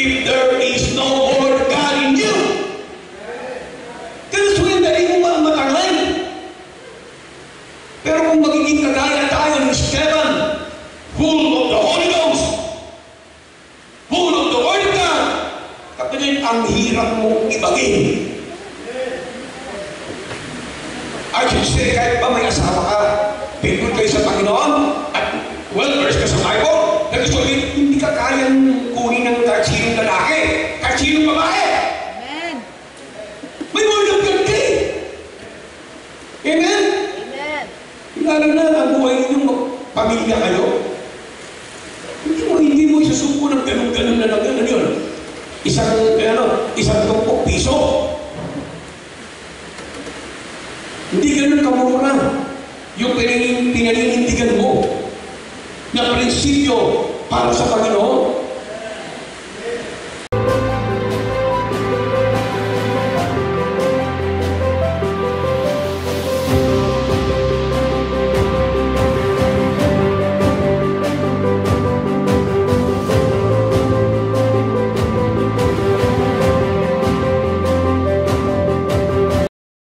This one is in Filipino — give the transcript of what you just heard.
if there is no more God in you. Ganun sulit na rin mo matangay. Pero kung magiging kagaya tayo ng Esteban, full of the Holy Ghost, full of the Word of God, kapatid, ang hirap mong ibagin. I should say, kahit ba may asawa ka, faithful kayo sa Panginoon, at well-versed ka sa Bible, nag-sabihin, hindi ka kayang kunin ng kahit sinong lalaki, kahit sinong babae. Amen. May Word of God ka eh. Amen? Amen. Lalo na ang buhay ninyong pamilya kayo. Hindi mo isusuko ng ganun-ganun na lang. Ano yun? Isang 20 piso. Hindi ganun kamura yung pinaninindigan mo na prinsipyo para sa Panginoon.